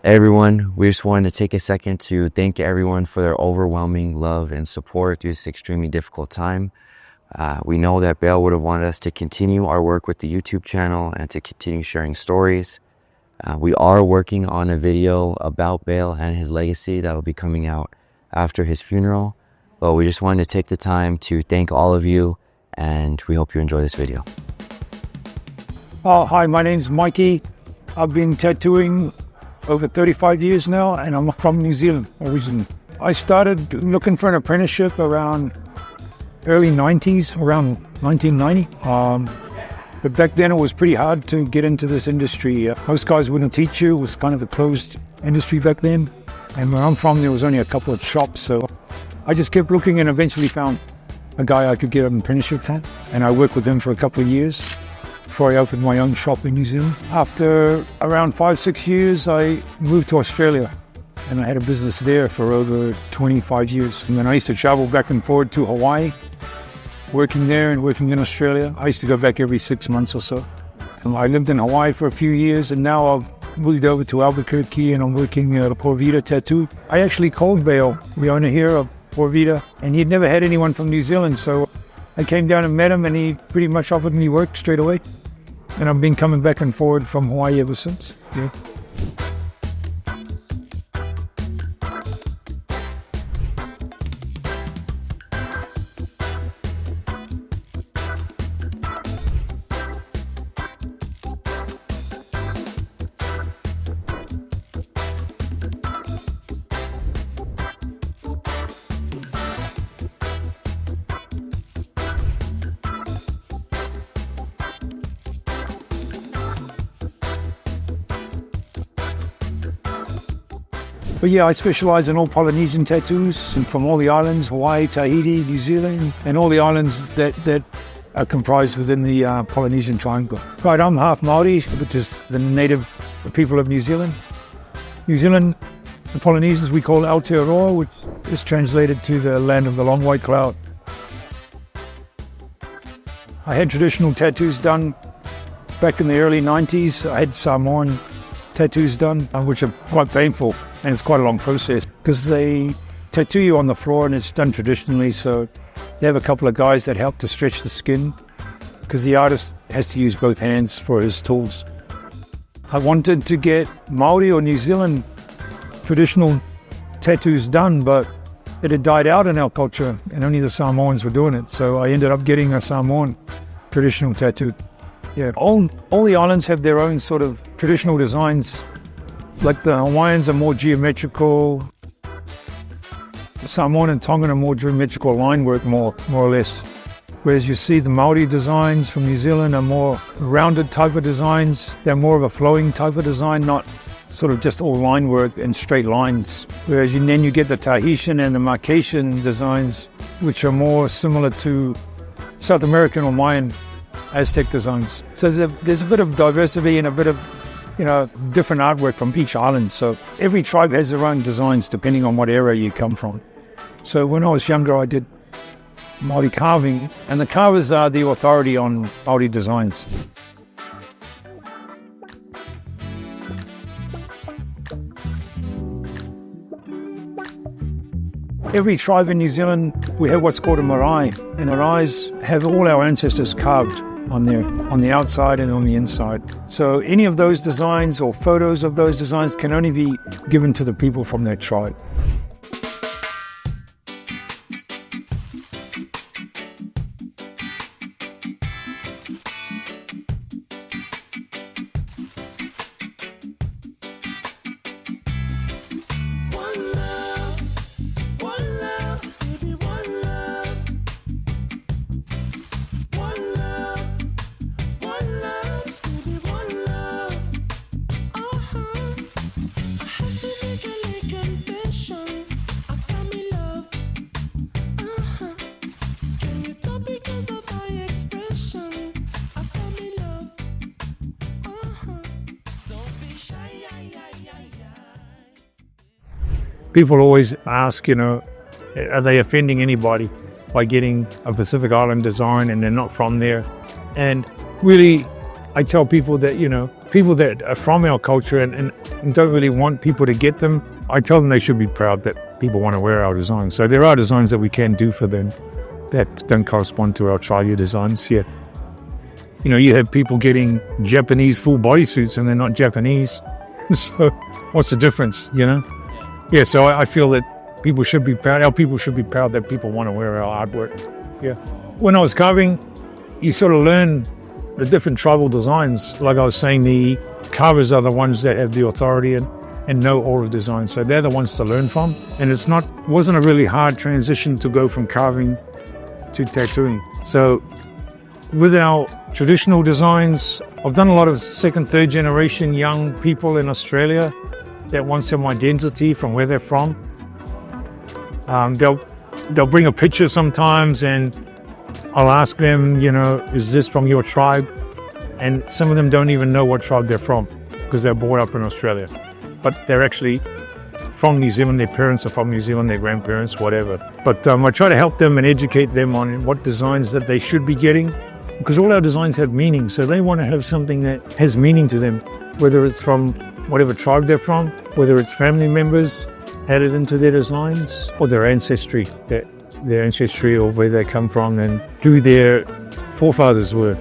Hey everyone, we just wanted to take a second to thank everyone for their overwhelming love and support through this extremely difficult time. We know that Bale would have wanted us to continue our work with the YouTube channel and to continue sharing stories. We are working on a video about Bale and his legacy that will be coming out after his funeral. But we just wanted to take the time to thank all of you, and we hope you enjoy this video. Hi, my name's Mikey. I've been tattooing over 35 years now, and I'm from New Zealand originally. I started looking for an apprenticeship around early 90s, around 1990. But back then it was pretty hard to get into this industry. Most guys wouldn't teach you. It was kind of a closed industry back then. And where I'm from, there was only a couple of shops. So I just kept looking and eventually found a guy I could get an apprenticeship from. And I worked with him for a couple of years before I opened my own shop in New Zealand. After around 5-6 years, I moved to Australia, and I had a business there for over 25 years. And then I used to travel back and forth to Hawaii, working there and working in Australia. I used to go back every 6 months or so. And I lived in Hawaii for a few years, and now I've moved over to Albuquerque, and I'm working at Pura Vida Tattoo. I actually called Bale, the owner here of Pura Vida, and he'd never had anyone from New Zealand, so I came down and met him, and he pretty much offered me work straight away. And I've been coming back and forward from Hawaii ever since. Yeah. But yeah, I specialize in all Polynesian tattoos, and from all the islands, Hawaii, Tahiti, New Zealand, and all the islands that are comprised within the Polynesian triangle. Right, I'm half Maori, which is the native people of New Zealand. New Zealand, the Polynesians, we call Aotearoa, which is translated to the land of the long white cloud. I had traditional tattoos done back in the early 90s. I had Samoan tattoos done, which are quite painful, and it's quite a long process because they tattoo you on the floor and it's done traditionally. So they have a couple of guys that help to stretch the skin because the artist has to use both hands for his tools. I wanted to get Maori or New Zealand traditional tattoos done, but it had died out in our culture and only the Samoans were doing it. So I ended up getting a Samoan traditional tattoo. Yeah, all the islands have their own sort of traditional designs. Like the Hawaiians are more geometrical. Samoan and Tongan are more geometrical line work, more or less. Whereas you see the Maori designs from New Zealand are more rounded type of designs. They're more of a flowing type of design, not sort of just all line work and straight lines. Whereas then you get the Tahitian and the Marquesian designs, which are more similar to South American or Mayan Aztec designs. So there's a bit of diversity and a bit of, different artwork from each island. So every tribe has their own designs depending on what area you come from. So when I was younger, I did Maori carving, and the carvers are the authority on Maori designs. Every tribe in New Zealand, we have what's called a marae, and maraes have all our ancestors carved on the outside and on the inside. So any of those designs or photos of those designs can only be given to the people from that tribe. People always ask, are they offending anybody by getting a Pacific Island design and they're not from there? And really, I tell people that, people that are from our culture and don't really want people to get them, I tell them they should be proud that people want to wear our designs. So there are designs that we can do for them that don't correspond to our Australia designs yet. You have people getting Japanese full bodysuits and they're not Japanese. So what's the difference, Yeah, so I feel that people should be proud. Our people should be proud that people want to wear our artwork. Yeah. When I was carving, you sort of learn the different tribal designs. Like I was saying, the carvers are the ones that have the authority and know all of the designs. So they're the ones to learn from. And wasn't a really hard transition to go from carving to tattooing. So with our traditional designs, I've done a lot of second, third generation young people in Australia that want some identity from where they're from. They'll bring a picture sometimes and I'll ask them, is this from your tribe? And some of them don't even know what tribe they're from because they're brought up in Australia. But they're actually from New Zealand. Their parents are from New Zealand, their grandparents, whatever. But I try to help them and educate them on what designs that they should be getting, because all our designs have meaning. So they want to have something that has meaning to them, whether it's from whatever tribe they're from, whether it's family members added into their designs, or their ancestry or where they come from and who their forefathers were.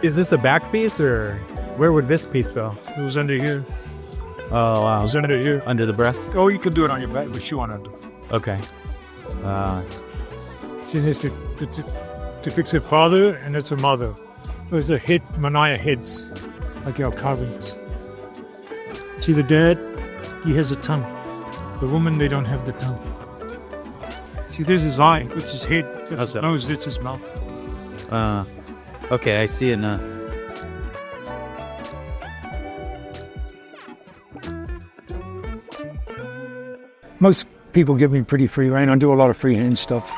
Is this a back piece, or where would this piece go? It was under here. Oh, wow. It was under here. Under the breast? Oh, you could do it on your back, but you want to do. Okay. She needs to fix her father, and that's her mother. There's a head, Manaya heads, like our carvings. See the dad? He has a tongue. The woman, they don't have the tongue. See, there's his eye, which is head. That's his nose, that's his mouth. Okay, I see it now. Most people give me pretty free rein. I do a lot of freehand stuff.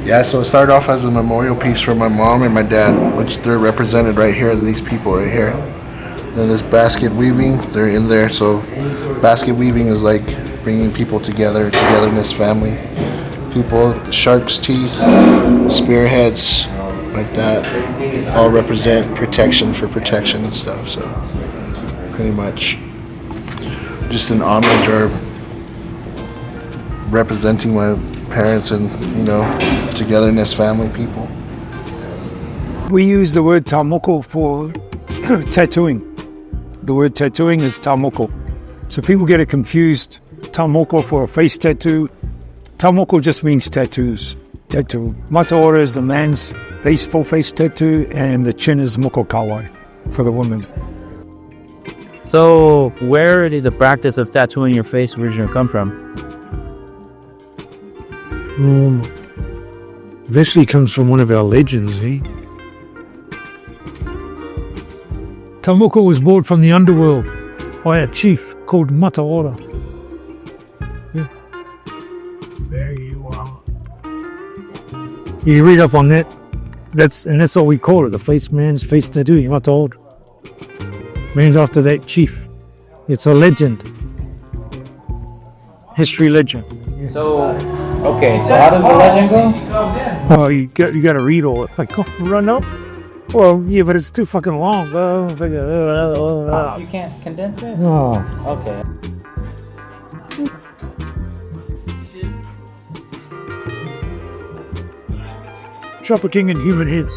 Yeah, so it started off as a memorial piece for my mom and my dad, which they're represented right here, these people right here. Then there's basket weaving, they're in there. So basket weaving is like bringing people together, togetherness, family. People, shark's teeth, spearheads, like that, all represent protection for protection and stuff. So pretty much just an homage or representing my parents and, togetherness, family, people. We use the word tamoko for tattooing. The word tattooing is tamoko. So people get it confused. Tamoko for a face tattoo. Tamoko just means tattoos. Tattoo. Mataora is the man's full face tattoo, and the chin is mokokawai for the woman. So where did the practice of tattooing your face originally come from? Eventually comes from one of our legends, eh? Tamoko was brought from the underworld by a chief called Mataora. Yeah. There you are. You read up on that. That's all we call it, the man's face tattoo, Mataora. Named after that chief. It's a legend. History legend. So how does the legend go? Oh, you got to read all it. Like, run up? Well, yeah, but it's too fucking long. You can't condense it? Oh. Okay. Trafficking in human heads.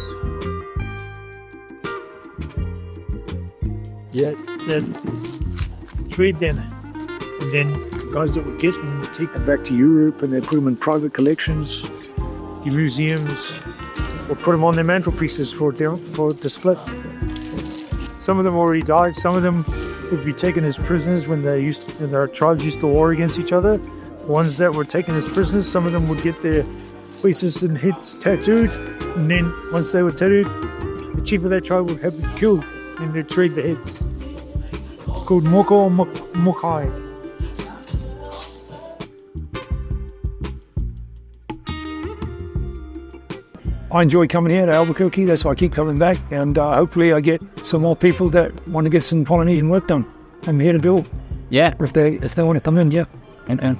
Yeah, then trade them. And then guys that would get them take them back to Europe and they put them in private collections, in museums, or put them on their mantelpieces for display. Some of them already died, some of them would be taken as prisoners when their tribes used to war against each other. The ones that were taken as prisoners, some of them would get their faces and heads tattooed, and then once they were tattooed, the chief of that tribe would have them killed, and they'd trade the heads. It's called moko or mokai. I enjoy coming here to Albuquerque. That's why I keep coming back, and hopefully I get some more people that want to get some Polynesian work done. I'm here to build. Yeah. If they want to come in, yeah. And